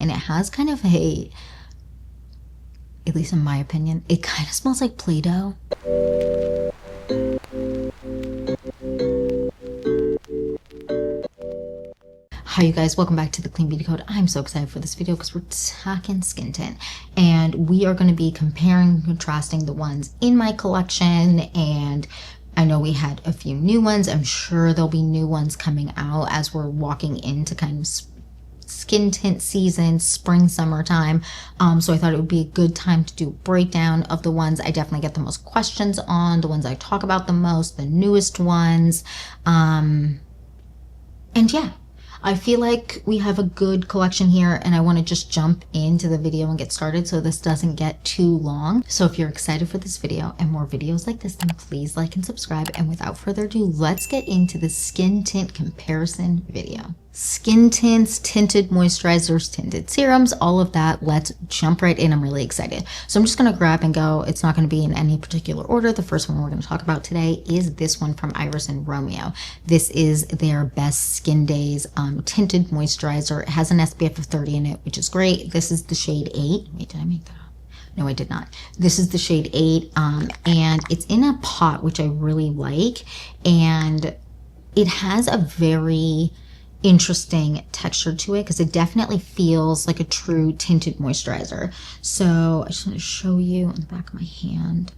and it has kind of a, at least in my opinion, it kind of smells like Play-Doh. Hi you guys, welcome back to the Clean Beauty Code. I'm so excited for this video because we're talking skin tint, and we are going to be comparing and contrasting the ones in my collection. And I know we had a few new ones. I'm sure there'll be new ones coming out as we're walking into kind of skin tint season, spring, summertime. So I thought it would be a good time to do a breakdown of the ones I definitely get the most questions on, the ones I talk about the most, the newest ones. And yeah, I feel like we have a good collection here, and I want to just jump into the video and get started so this doesn't get too long. So if you're excited for this video and more videos like this, then please like and subscribe. And without further ado, let's get into the skin tint comparison video. Skin tints, tinted moisturizers, tinted serums, all of that. Let's jump right in. I'm really excited. So I'm just going to grab and go. It's not going to be in any particular order. The first one we're going to talk about today is this one from Iris and Romeo. This is their Best Skin Days tinted moisturizer. It has an SPF of 30 in it, which is great. This is the shade 8. Wait, did I make that up? No, I did not. This is the shade 8, and it's in a pot, which I really like. And it has a very interesting texture to it because it definitely feels like a true tinted moisturizer. So I just want to show you on the back of my hand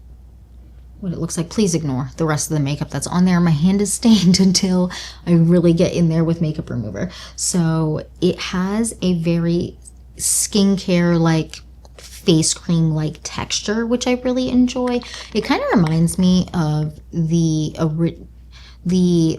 what it looks like. Please ignore the rest of the makeup that's on there. My hand is stained until I really get in there with makeup remover. So it has a very skincare like face cream like texture, which I really enjoy. It kind of reminds me of the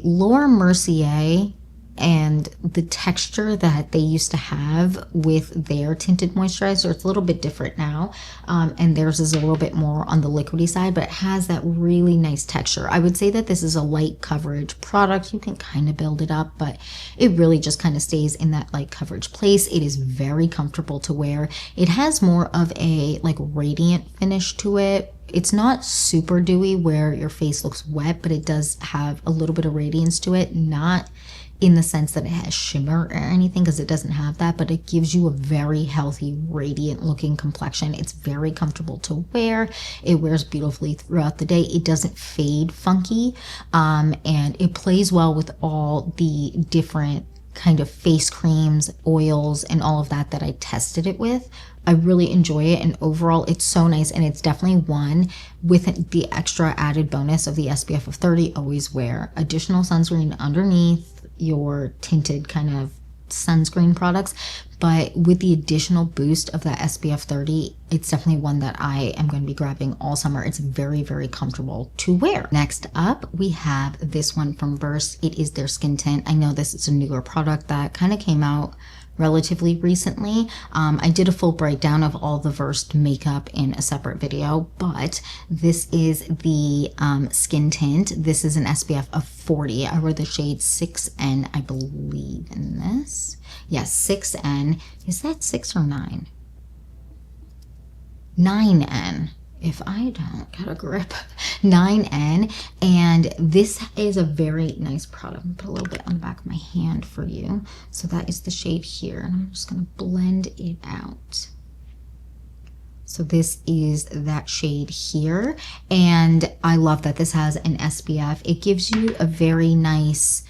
Laura Mercier and the texture that they used to have with their tinted moisturizer. It's a little bit different now, and theirs is a little bit more on the liquidy side, but it has that really nice texture. I would say that this is a light coverage product. You can kind of build it up, but it really just kind of stays in that light coverage place. It is very comfortable to wear. It has more of a like radiant finish to it. It's not super dewy where your face looks wet, but it does have a little bit of radiance to it. Not in the sense that it has shimmer or anything, because it doesn't have that, but it gives you a very healthy, radiant looking complexion. It's very comfortable to wear. It wears beautifully throughout the day. It doesn't fade funky, and it plays well with all the different kind of face creams, oils, and all of that that I tested it with. I really enjoy it, and overall it's so nice. And it's definitely one with the extra added bonus of the SPF of 30. Always wear additional sunscreen underneath your tinted kind of sunscreen products, but with the additional boost of that SPF 30, it's definitely one that I am going to be grabbing all summer. It's very, very comfortable to wear. Next up, we have this one from Verse. It is their skin tint. I know this is a newer product that kind of came out relatively recently. I did a full breakdown of all the Versed makeup in a separate video, but this is the skin tint. This is an SPF of 40. I wear the shade 6N, I believe, in this. Yes, 6N. Is that 6 or 9? 9N. If I don't get a grip. 9N. And this is a very nice product. I'm gonna put a little bit on the back of my hand for you. So that is the shade here, and I'm just gonna blend it out. So this is that shade here, and I love that this has an SPF. It gives you a very nice,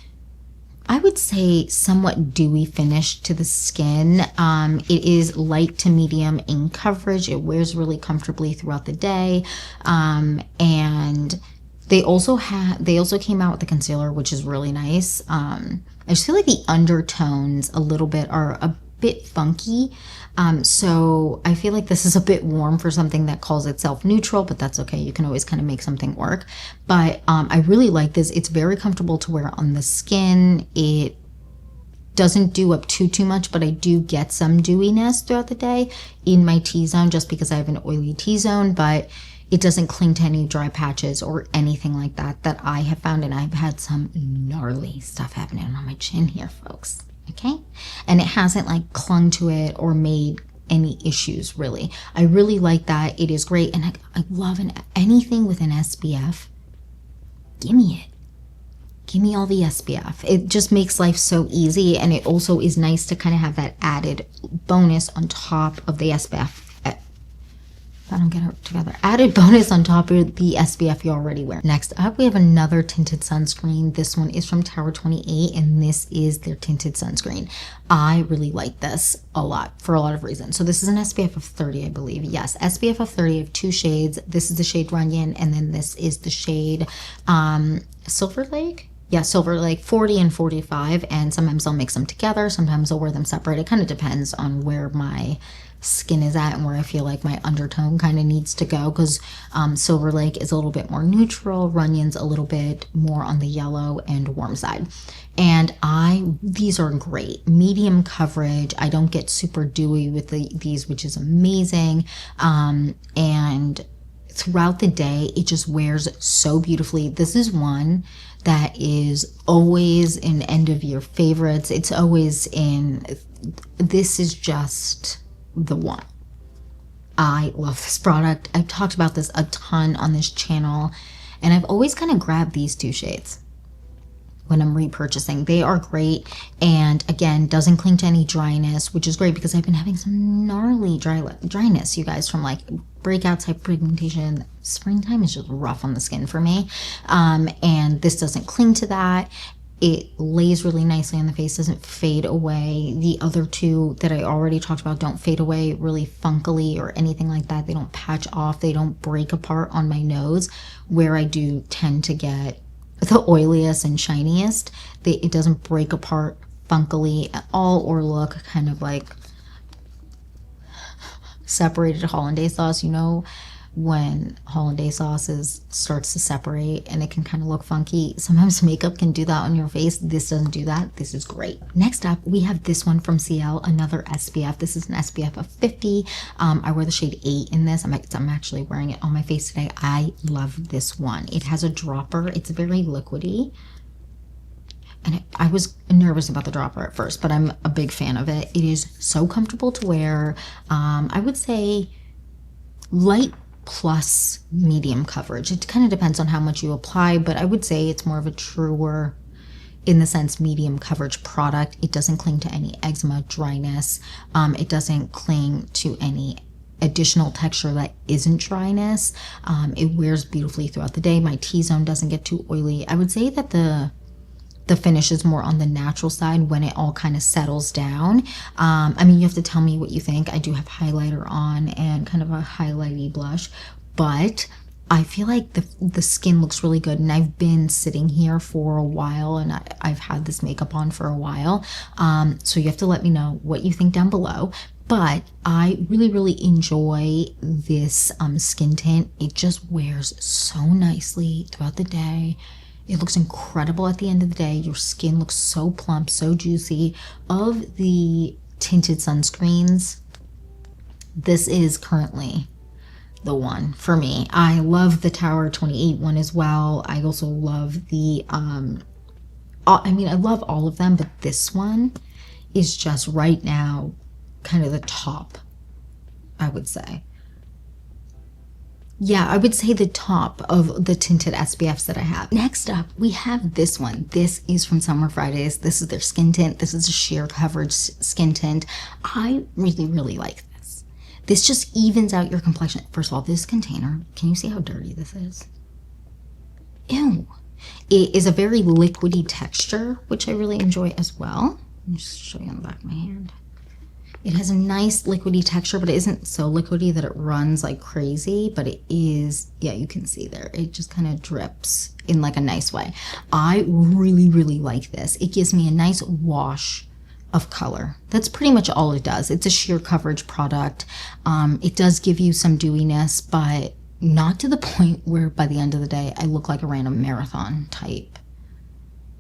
I would say, somewhat dewy finish to the skin. It is light to medium in coverage. It wears really comfortably throughout the day. And they also came out with the concealer, which is really nice. I just feel like the undertones a little bit are a bit funky. So I feel like this is a bit warm for something that calls itself neutral, but that's okay. You can always kind of make something work. But I really like this. It's very comfortable to wear on the skin. It doesn't dew up too much, but I do get some dewiness throughout the day in my T-zone just because I have an oily T-zone, but it doesn't cling to any dry patches or anything like that I have found. And I've had some gnarly stuff happening on my chin here, folks. Okay, and it hasn't like clung to it or made any issues really. I really like that. It is great, and I love anything with an SPF. Give me it. give me all the SPF. It just makes life so easy, and it also is nice to kind of have that added bonus on top of the SPF. I don't get it together. Added bonus on top of the SPF you already wear. Next up, we have another tinted sunscreen. This one is from Tower 28, and this is their tinted sunscreen. I really like this a lot for a lot of reasons. So this is an SPF of 30, I believe. Yes, SPF of 30 of 2 shades. This is the shade Runyon, and then this is the shade Silver Lake. Yeah, Silver Lake 40 and 45, and sometimes I'll mix them together. Sometimes I'll wear them separate. It kind of depends on where my skin is at and where I feel like my undertone kind of needs to go, because Silver Lake is a little bit more neutral, Runyon's a little bit more on the yellow and warm side. And these are great, medium coverage. I don't get super dewy with these, which is amazing. And throughout the day, it just wears so beautifully. This is one that is always in end of year favorites. It's always in, this is just the one. I love this product. I've talked about this a ton on this channel, and I've always kind of grabbed these 2 shades when I'm repurchasing. They are great, and again, doesn't cling to any dryness, which is great because I've been having some gnarly dryness, you guys, from like breakout type pigmentation. Springtime is just rough on the skin for me, and this doesn't cling to that. It lays really nicely on the face, doesn't fade away. The other 2 that I already talked about don't fade away really funkily or anything like that. They don't patch off. They don't break apart on my nose, where I do tend to get the oiliest and shiniest. It doesn't break apart funkily at all or look kind of like separated hollandaise sauce. You know, when hollandaise sauce starts to separate and it can kind of look funky. Sometimes makeup can do that on your face. This doesn't do that. This is great. Next up, we have this one from CL, another SPF. This is an SPF of 50. I wear the shade 8 in this. I'm actually wearing it on my face today. I love this one. It has a dropper. It's very liquidy. And I was nervous about the dropper at first, but I'm a big fan of it. It is so comfortable to wear. I would say light plus medium coverage. It kind of depends on how much you apply, but I would say it's more of a truer, in the sense, medium coverage product. It doesn't cling to any eczema, dryness. It doesn't cling to any additional texture that isn't dryness. It wears beautifully throughout the day. My T-zone doesn't get too oily. I would say that the finish is more on the natural side when it all kind of settles down. I mean, you have to tell me what you think. I do have highlighter on and kind of a highlighty blush, but I feel like the skin looks really good, and I've been sitting here for a while, and I've had this makeup on for a while. So you have to let me know what you think down below. But I really enjoy this skin tint. It just wears so nicely throughout the day. It looks incredible at the end of the day. Your skin looks so plump, so juicy. Of the tinted sunscreens, this is currently the one for me. I love the Tower 28 one as well. I also love the, I mean, I love all of them, but this one is just right now kind of the top, I would say. Yeah, I would say the top of the tinted SPFs that I have. Next up, we have this one. This is from Summer Fridays. This is their skin tint. This is a sheer coverage skin tint. I really like this. This just evens out your complexion. First of all, this container, can you see how dirty this is? Ew. It is a very liquidy texture, which I really enjoy as well. Let me just show you on the back of my hand. It has a nice liquidy texture, but it isn't so liquidy that it runs like crazy, but it is, yeah, you can see there. It just kind of drips in like a nice way. I really like this. It gives me a nice wash of color. That's pretty much all it does. It's a sheer coverage product. It does give you some dewiness, but not to the point where by the end of the day, I look like a random marathon type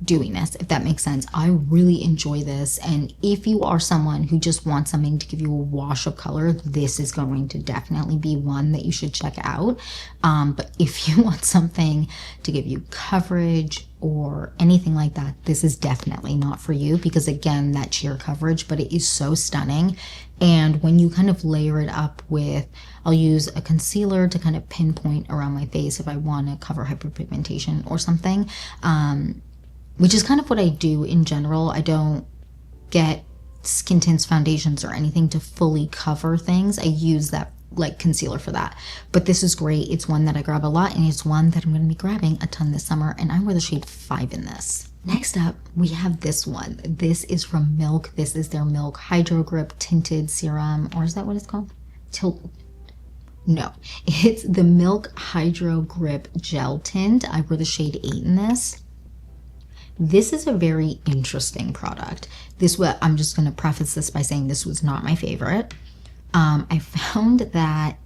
dewiness, if that makes sense. I really enjoy this, and if you are someone who just wants something to give you a wash of color, this is going to definitely be one that you should check out. But if you want something to give you coverage or anything like that, this is definitely not for you, because again, that sheer coverage, but it is so stunning. And when you kind of layer it up with, I'll use a concealer to kind of pinpoint around my face if I want to cover hyperpigmentation or something. which is kind of what I do in general. I don't get skin tints, foundations, or anything to fully cover things. I use that like concealer for that. But this is great. It's one that I grab a lot, and it's one that I'm going to be grabbing a ton this summer, and I wear the shade 5 in this. Next up, we have this one. This is from Milk. This is their Milk Hydro Grip Tinted Serum, or is that what it's called? No, it's the Milk Hydro Grip Gel Tint. I wear the shade 8 in this. This is a very interesting product. I'm just going to preface this by saying this was not my favorite. I found that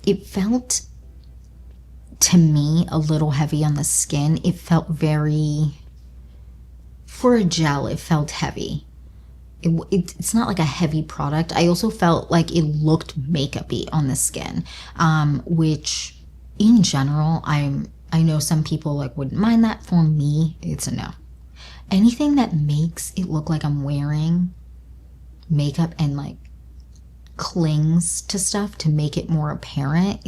it felt, to me, a little heavy on the skin. It felt very, for a gel, it felt heavy. It's not like a heavy product. I also felt like it looked makeup-y on the skin, which in general, I know some people like wouldn't mind that. For me, it's a no. Anything that makes it look like I'm wearing makeup and like clings to stuff to make it more apparent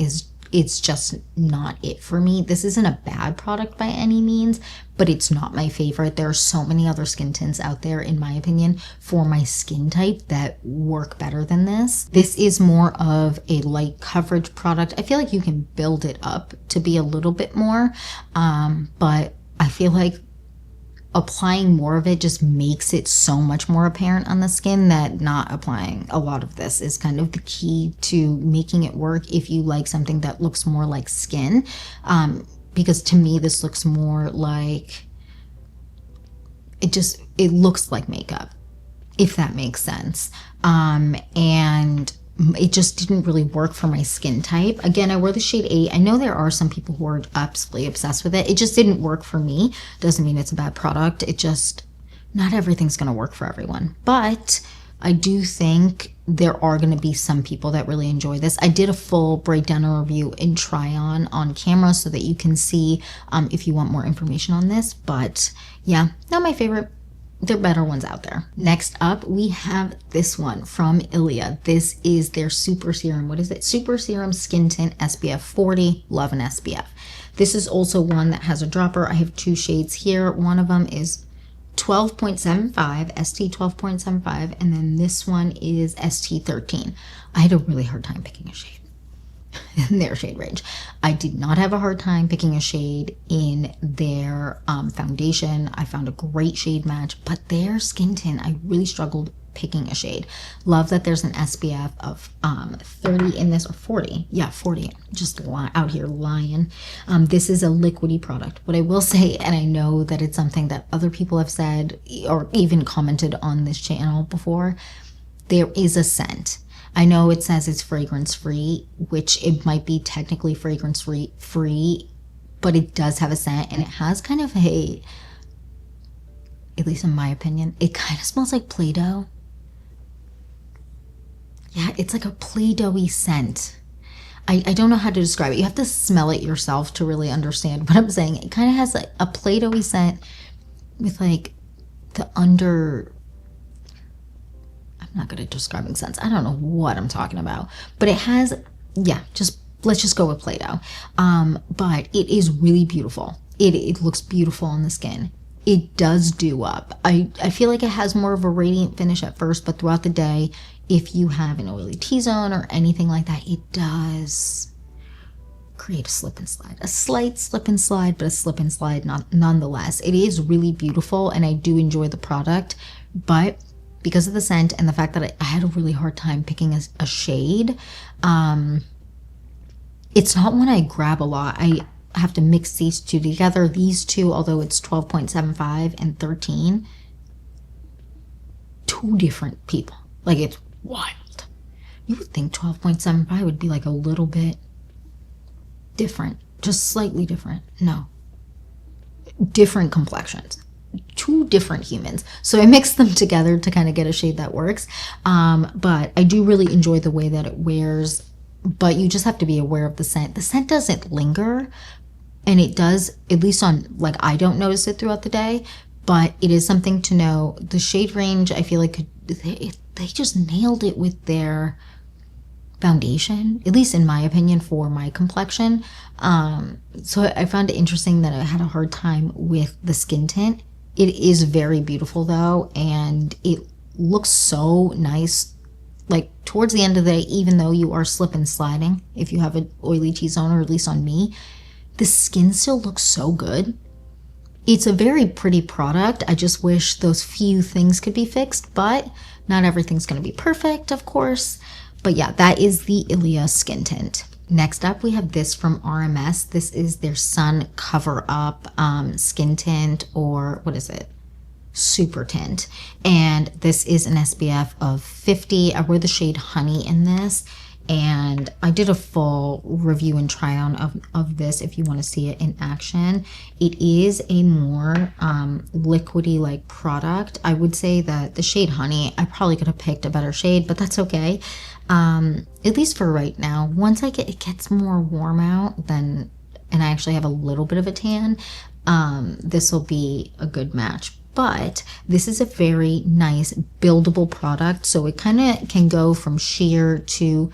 it's just not it for me. This isn't a bad product by any means, but it's not my favorite. There are so many other skin tints out there, in my opinion, for my skin type that work better than this. This is more of a light coverage product. I feel like you can build it up to be a little bit more, but I feel like applying more of it just makes it so much more apparent on the skin that not applying a lot of this is kind of the key to making it work if you like something that looks more like skin. Because to me, this looks more like, it looks like makeup, if that makes sense. And it just didn't really work for my skin type. Again, I wear the shade 8. I know there are some people who are absolutely obsessed with it. It just didn't work for me. Doesn't mean it's a bad product. It just, not everything's going to work for everyone. But I do think there are going to be some people that really enjoy this. I did a full breakdown and review and try on camera so that you can see if you want more information on this. But yeah, not my favorite. There are better ones out there. Next up, we have this one from Ilia. This is their Super Serum. What is it? Super Serum Skin Tint SPF 40. Love an SPF. This is also one that has a dropper. I have 2 shades here. One of them is 12.75, ST 12.75, and then this one is ST 13. I had a really hard time picking a shade in their shade range. I did not have a hard time picking a shade in their foundation. I found a great shade match, but their skin tint, I really struggled picking a shade. Love that there's an SPF of 30 in this, or 40. Yeah, 40. Just out here lying. This is a liquidy product. What I will say, and I know that it's something that other people have said or even commented on this channel before, there is a scent. I know it says it's fragrance free, which it might be technically fragrance free, but it does have a scent, and it has kind of a, at least in my opinion, it kind of smells like Play-Doh. Yeah, it's like a Play-Doh-y scent. I don't know how to describe it. You have to smell it yourself to really understand what I'm saying. It kind of has like a Play-Doh-y scent with like the under... I'm not good at describing scents. I don't know what I'm talking about. But it has, yeah, let's just go with Play-Doh. But it is really beautiful. It looks beautiful on the skin. It does dew up. I feel like it has more of a radiant finish at first, but throughout the day, if you have an oily T-zone or anything like that, it does create a slip and slide. A slight slip and slide, but a slip and slide nonetheless. It is really beautiful, and I do enjoy the product, but because of the scent and the fact that I had a really hard time picking a shade, it's not one I grab a lot. I have to mix these two together. These two, although it's 12.75 and 13, 2 different people. Like, it's wild. You would think 12.75 would be like a little bit different, just slightly different. No, different complexions. 2 different humans. So I mixed them together to kind of get a shade that works. But I do really enjoy the way that it wears, but you just have to be aware of the scent. The scent doesn't linger, and it does, at least on, like, I don't notice it throughout the day, but it is something to know. The shade range, I feel like they just nailed it with their foundation, at least in my opinion, for my complexion. So I found it interesting that I had a hard time with the Skin Tint. It is very beautiful though, and it looks so nice like towards the end of the day, even though you are slip and sliding if you have an oily T-zone, or at least on me, the skin still looks so good. It's a very pretty product. I just wish those few things could be fixed, but not everything's going to be perfect, of course. But yeah, that is the Ilia Skin Tint. Next up, we have this from RMS. This is their Sun Cover Up Skin Tint, or what is it? Super Tint. And this is an SPF of 50. I wear the shade Honey in this. And I did a full review and try on of this if you want to see it in action. It is a more liquidy like product. I would say that the shade Honey, I probably could have picked a better shade, but that's okay. At least for right now. Once it gets more warm out, then, and I actually have a little bit of a tan, this will be a good match. But this is a very nice buildable product, so it kind of can go from sheer to,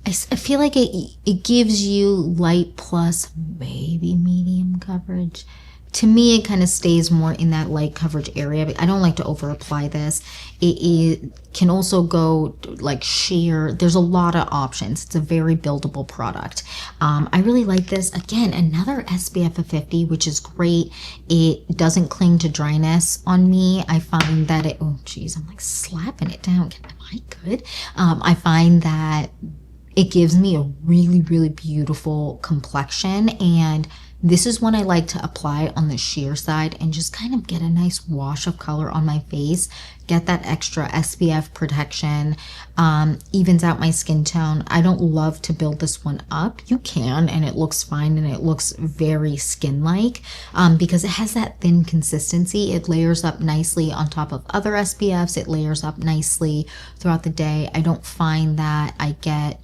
I feel like it gives you light plus maybe medium coverage. To me, it kind of stays more in that light coverage area, but I don't like to over apply this. It can also go like sheer. There's a lot of options. It's a very buildable product. I really like this. Again, another SPF of 50, which is great. It doesn't cling to dryness on me. I find that it, oh geez, I'm like slapping it down. Am I good? I find that it gives me a really, really beautiful complexion, and this is one I like to apply on the sheer side and just kind of get a nice wash of color on my face, get that extra SPF protection, evens out my skin tone. I don't love to build this one up. You can, and it looks fine, and it looks very skin-like because it has that thin consistency. It layers up nicely on top of other SPFs. It layers up nicely throughout the day. I don't find that I get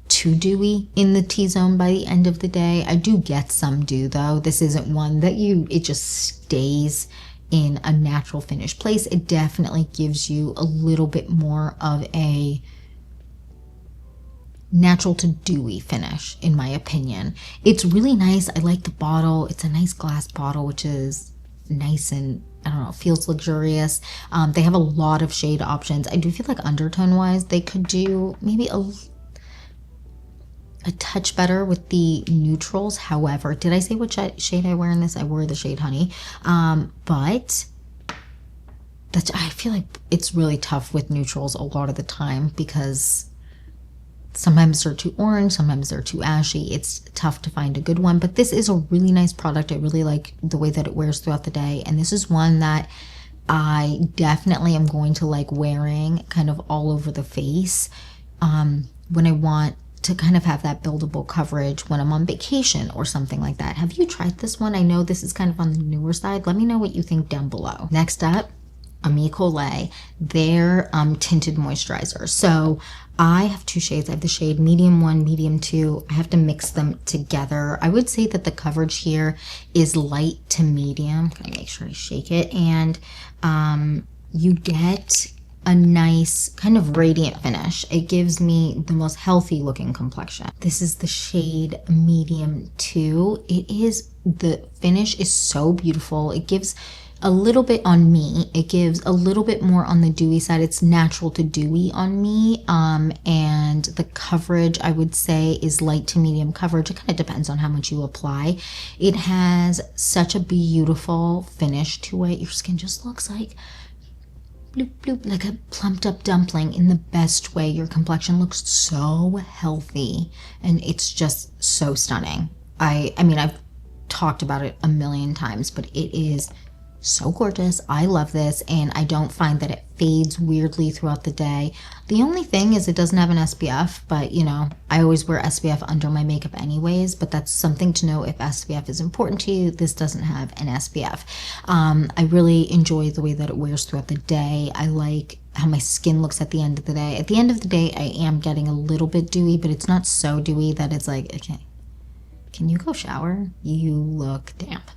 too dewy in the T-zone by the end of the day. I do get some dew though. This isn't one that it just stays in a natural finish place. It definitely gives you a little bit more of a natural to dewy finish, in my opinion. It's really nice. I like the bottle. It's a nice glass bottle, which is nice and, I don't know, feels luxurious. They have a lot of shade options. I do feel like undertone wise, they could do maybe a touch better with the neutrals. However, did I say what shade I wear in this? I wore the shade Honey. But I feel like it's really tough with neutrals a lot of the time because sometimes they're too orange, sometimes they're too ashy. It's tough to find a good one, but this is a really nice product. I really like the way that it wears throughout the day, and this is one that I definitely am going to like wearing kind of all over the face when I want to kind of have that buildable coverage when I'm on vacation or something like that. Have you tried this one? I know this is kind of on the newer side. Let me know what you think down below. Next up, Amicole, their tinted moisturizer. So I have two shades. I have the shade medium 1, medium 2. I have to mix them together. I would say that the coverage here is light to medium. Can I make sure I shake it? And you get a nice kind of radiant finish. It gives me the most healthy looking complexion. This is the shade medium 2. The finish is so beautiful. It gives a little bit on me. It gives a little bit more on the dewy side. It's natural to dewy on me. And the coverage, I would say, is light to medium coverage. It kind of depends on how much you apply. It has such a beautiful finish to it. Your skin just looks like bloop, bloop, like a plumped up dumpling in the best way. Your complexion looks so healthy and it's just so stunning. I mean, I've talked about it a million times, but it is so gorgeous. I love this, and I don't find that it fades weirdly throughout the day. The only thing is it doesn't have an SPF, but you know, I always wear SPF under my makeup anyways, but that's something to know if SPF is important to you. This doesn't have an SPF. I really enjoy the way that it wears throughout the day. I like how my skin looks at the end of the day. At the end of the day, I am getting a little bit dewy, but it's not so dewy that it's like, okay, can you go shower? You look damp.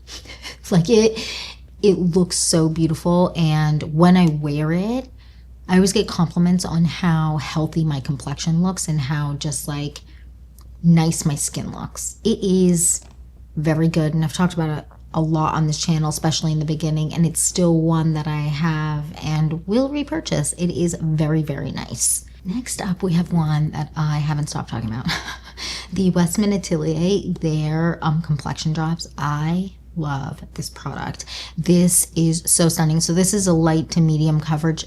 Like it looks so beautiful, and when I wear it, I always get compliments on how healthy my complexion looks and how just like nice my skin looks. It is very good, and I've talked about it a lot on this channel, especially in the beginning, and it's still one that I have and will repurchase. It is very, very nice. Next up, we have one that I haven't stopped talking about. The Westman Atelier, their complexion drops. I love this product. This is so stunning. So this is a light to medium coverage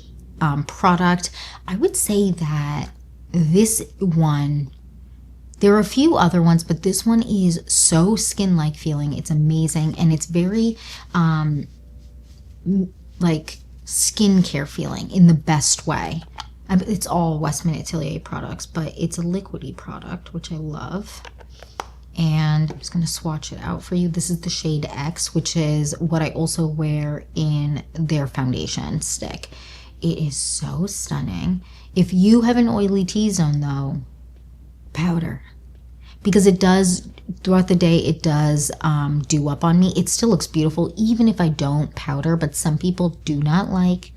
product. I would say that this one, there are a few other ones, but this one is so skin-like feeling. It's amazing, and it's very like skincare feeling in the best way. It's all Westman Atelier products, but it's a liquidy product, which I love. And I'm just going to swatch it out for you. This is the shade X, which is what I also wear in their foundation stick. It is so stunning. If you have an oily T-zone though, powder. Because it does, throughout the day, it does dew up on me. It still looks beautiful even if I don't powder, but some people do not like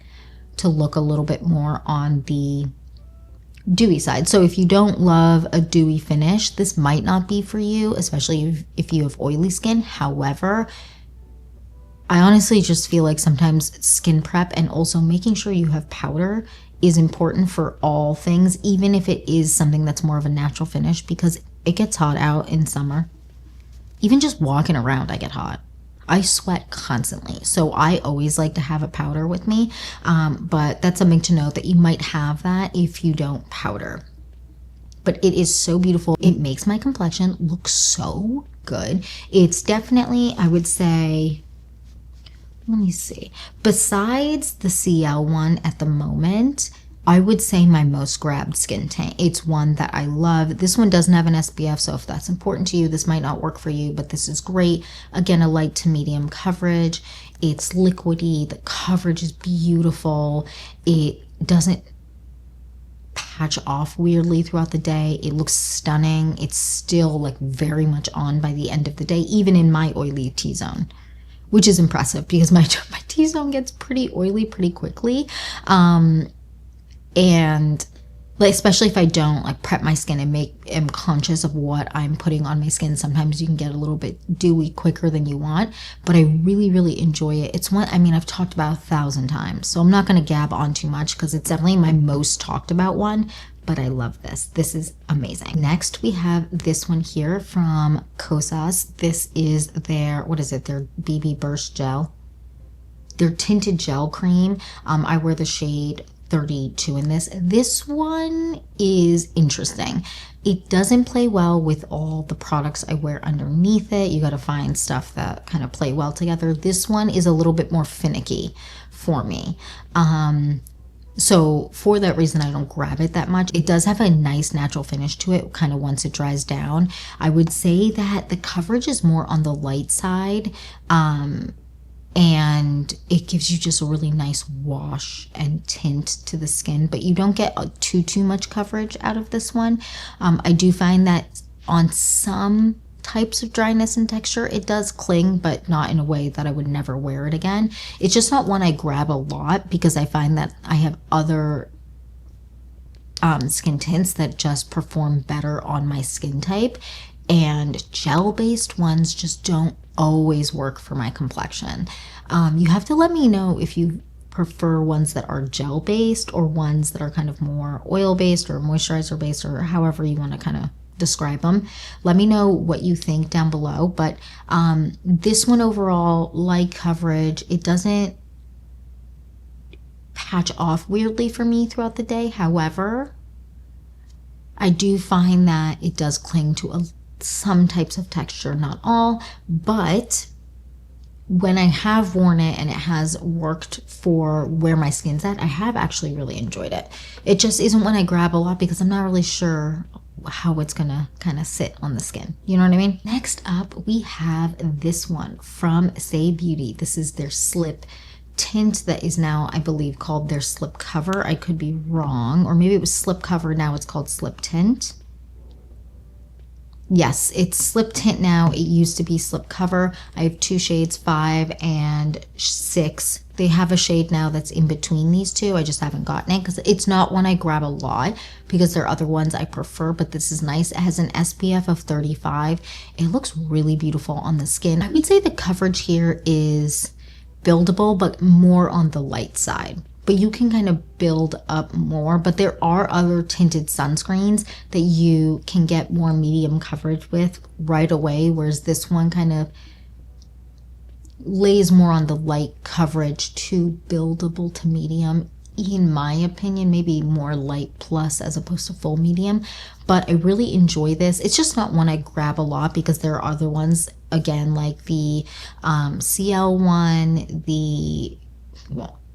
to look a little bit more on the dewy side. So if you don't love a dewy finish, this might not be for you, especially if you have oily skin. However, I honestly just feel like sometimes skin prep and also making sure you have powder is important for all things, even if it is something that's more of a natural finish, because it gets hot out in summer. Even just walking around, I get hot. I sweat constantly, so I always like to have a powder with me, but that's something to note, that you might have that if you don't powder. But it is so beautiful. It makes my complexion look so good. It's definitely, I would say, let me see, besides the CL one at the moment, I would say my most grabbed skin tint. It's one that I love. This one doesn't have an SPF, so if that's important to you, this might not work for you, but this is great. Again, a light to medium coverage. It's liquidy. The coverage is beautiful. It doesn't patch off weirdly throughout the day. It looks stunning. It's still like very much on by the end of the day, even in my oily T-zone, which is impressive because my T-zone gets pretty oily pretty quickly. And like, especially if I don't like prep my skin and am conscious of what I'm putting on my skin, sometimes you can get a little bit dewy quicker than you want, but I really, really enjoy it. It's one, I mean, I've talked about 1,000 times, so I'm not going to gab on too much because it's definitely my most talked about one, but I love this. This is amazing. Next, we have this one here from Kosas. This is their, what is it? Their BB Burst Gel. Their tinted gel cream. I wear the shade 32 in this. This one is interesting. It doesn't play well with all the products I wear underneath it. You got to find stuff that kind of play well together. This one is a little bit more finicky for me. So for that reason, I don't grab it that much. It does have a nice natural finish to it kind of once it dries down. I would say that the coverage is more on the light side. And it gives you just a really nice wash and tint to the skin, but you don't get too much coverage out of this one. I do find that on some types of dryness and texture, it does cling, but not in a way that I would never wear it again. It's just not one I grab a lot because I find that I have other skin tints that just perform better on my skin type, and gel-based ones just don't always work for my complexion. You have to let me know if you prefer ones that are gel-based or ones that are kind of more oil-based or moisturizer-based, or however you want to kind of describe them. Let me know what you think down below. But this one overall, light coverage, it doesn't patch off weirdly for me throughout the day. However, I do find that it does cling to some types of texture, not all, but when I have worn it and it has worked for where my skin's at, I have actually really enjoyed it. It just isn't one I grab a lot because I'm not really sure how it's gonna kind of sit on the skin. You know what I mean? Next up, we have this one from Say Beauty. This is their slip tint that is now, I believe, called their slip cover. I could be wrong, or maybe it was slip cover, now it's called slip tint. Yes, it's slip tint now. It used to be slip cover. I have two shades, 5 and 6. They have a shade now that's in between these two. I just haven't gotten it because it's not one I grab a lot, because there are other ones I prefer, but this is nice. It has an SPF of 35. It looks really beautiful on the skin. I would say the coverage here is buildable, but more on the light side. But you can kind of build up more. But there are other tinted sunscreens that you can get more medium coverage with right away, whereas this one kind of lays more on the light coverage to buildable to medium, in my opinion. Maybe more light plus as opposed to full medium. But I really enjoy this. It's just not one I grab a lot, because there are other ones, again, like the CL one,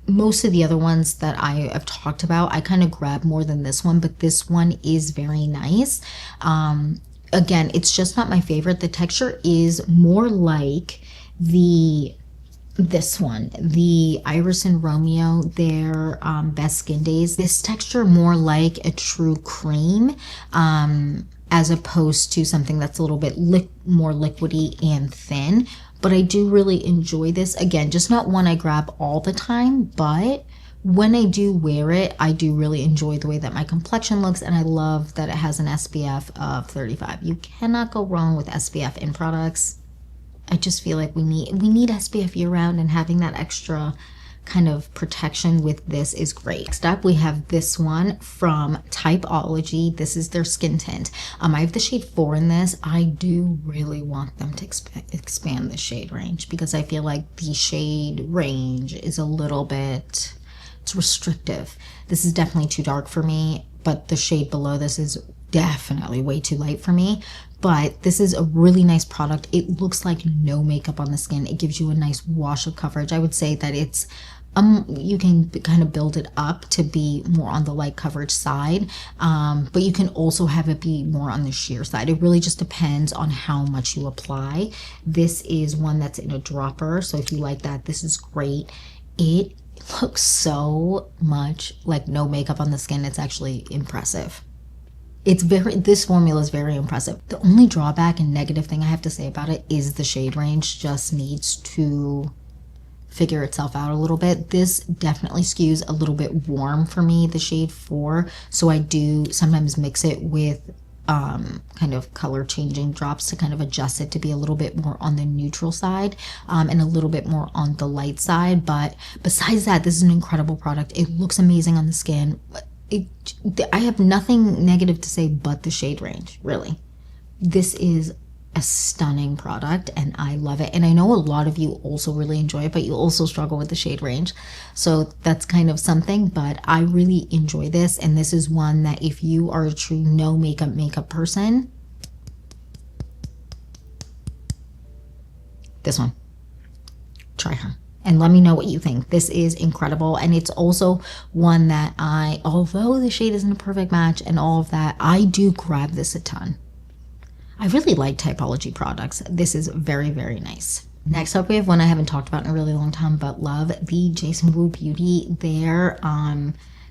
most of the other ones that I have talked about, I kind of grab more than this one, but this one is very nice. Again, it's just not my favorite. The texture is more like this one, the Iris and Romeo, their Best Skin Days. This texture more like a true cream, as opposed to something that's a little bit more liquidy and thin. But I do really enjoy this. Again, just not one I grab all the time, but when I do wear it, I do really enjoy the way that my complexion looks, and I love that it has an SPF of 35. You cannot go wrong with SPF in products. I just feel like we need SPF year round, and having that extra kind of protection with this is great. Next up, we have this one from Typology. This is their Skin Tint. I have the shade 4 in this. I do really want them to expand the shade range, because I feel like the shade range is a little bit, it's restrictive. This is definitely too dark for me, but the shade below this is definitely way too light for me. But this is a really nice product. It looks like no makeup on the skin. It gives you a nice wash of coverage. I would say that it's you can kind of build it up to be more on the light coverage side, but you can also have it be more on the sheer side. It really just depends on how much you apply. This is one that's in a dropper, so if you like that, this is great. It looks so much like no makeup on the skin. It's actually impressive. This formula is very impressive. The only drawback and negative thing I have to say about it is the shade range just needs to figure itself out a little bit. This definitely skews a little bit warm for me, the shade 4. So I do sometimes mix it with kind of color changing drops to kind of adjust it to be a little bit more on the neutral side, and a little bit more on the light side. But besides that, this is an incredible product. It looks amazing on the skin. I have nothing negative to say but the shade range, really. This is a stunning product and I love it. And I know a lot of you also really enjoy it, but you also struggle with the shade range. So that's kind of something, but I really enjoy this. And this is one that if you are a true no makeup person, this one, try her. And let me know what you think. This is incredible. And it's also one that although the shade isn't a perfect match and all of that, I do grab this a ton. I really like Typology products. This is very, very nice. Next up, we have one I haven't talked about in a really long time, but love the Jason Wu Beauty. Their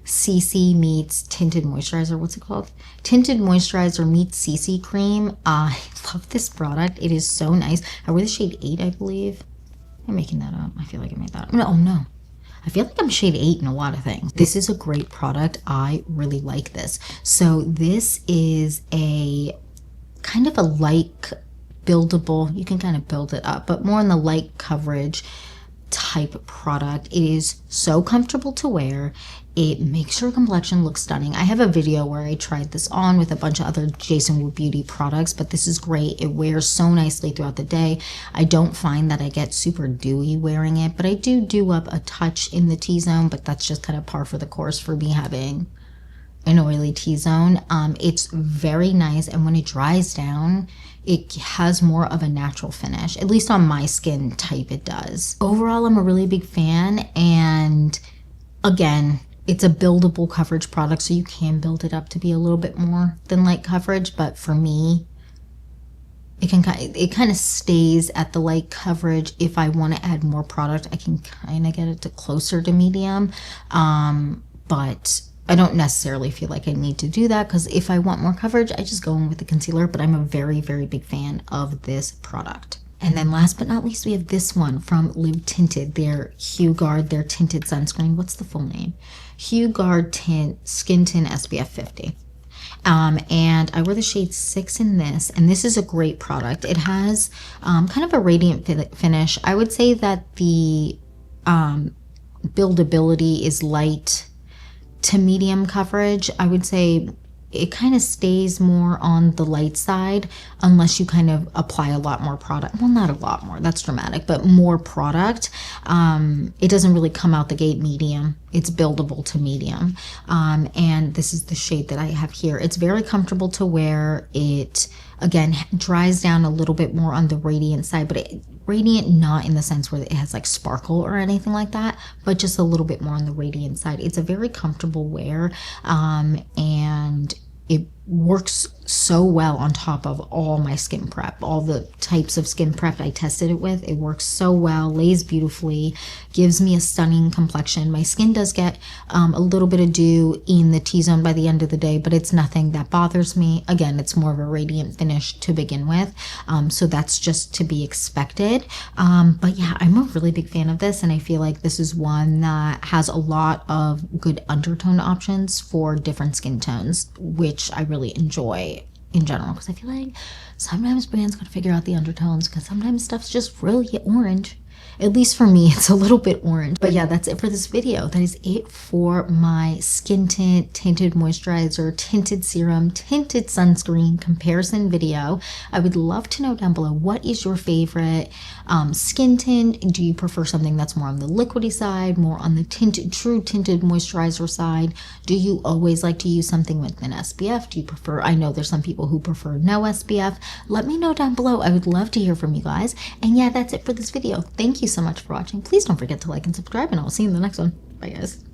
CC meets tinted moisturizer. What's it called? Tinted moisturizer meets CC cream. I love this product. It is so nice. I wear the shade 8, I believe. I'm making that up. I feel like I made that up. No. I feel like I'm shade 8 in a lot of things. This is a great product. I really like this. So this is a kind of a light buildable, you can kind of build it up, but more in the light coverage type product. It is so comfortable to wear. It makes your complexion look stunning. I have a video where I tried this on with a bunch of other Jason Wu Beauty products, but this is great. It wears so nicely throughout the day. I don't find that I get super dewy wearing it, but I do dew up a touch in the T-zone, but that's just kind of par for the course for me having an oily T-zone. It's very nice, and when it dries down, it has more of a natural finish. At least on my skin type, it does. Overall, I'm a really big fan, and again, it's a buildable coverage product, so you can build it up to be a little bit more than light coverage, but for me, it kind of stays at the light coverage. If I want to add more product, I can kind of get it to closer to medium, but I don't necessarily feel like I need to do that, because if I want more coverage, I just go in with the concealer, but I'm a very, very big fan of this product. And then last but not least, we have this one from Lube Tinted, their Hue Guard, their tinted sunscreen. What's the full name? Hue Guard Tint Skin Tint SPF 50. And I wear the shade 6 in this, and this is a great product. It has kind of a radiant finish. I would say that the buildability is light to medium coverage. I would say it kind of stays more on the light side unless you kind of apply a lot more product. Well, not a lot more, that's dramatic, but more product. It doesn't really come out the gate medium. It's buildable to medium. And this is the shade that I have here. It's very comfortable to wear. It, again, dries down a little bit more on the radiant side, but radiant not in the sense where it has like sparkle or anything like that, but just a little bit more on the radiant side. It's a very comfortable wear, and it works so well on top of all my skin prep, all the types of skin prep I tested it with. It works so well, lays beautifully, gives me a stunning complexion. My skin does get a little bit of dew in the T-zone by the end of the day, but it's nothing that bothers me. Again, it's more of a radiant finish to begin with, so that's just to be expected. But yeah, I'm a really big fan of this, and I feel like this is one that has a lot of good undertone options for different skin tones, which I really enjoy in general, because I feel like sometimes brands gotta figure out the undertones, because sometimes stuff's just really orange. At least for me, it's a little bit orange. But yeah, that's it for this video. That is it for my Skin Tint, Tinted Moisturizer, Tinted Serum, Tinted Sunscreen comparison video. I would love to know down below, what is your favorite skin tint? Do you prefer something that's more on the liquidy side, more on the tinted, true tinted moisturizer side? Do you always like to use something with an SPF? Do you prefer, I know there's some people who prefer no SPF. Let me know down below. I would love to hear from you guys. And yeah, that's it for this video. Thank you so much for watching. Please don't forget to like and subscribe, and I'll see you in the next one. Bye, guys.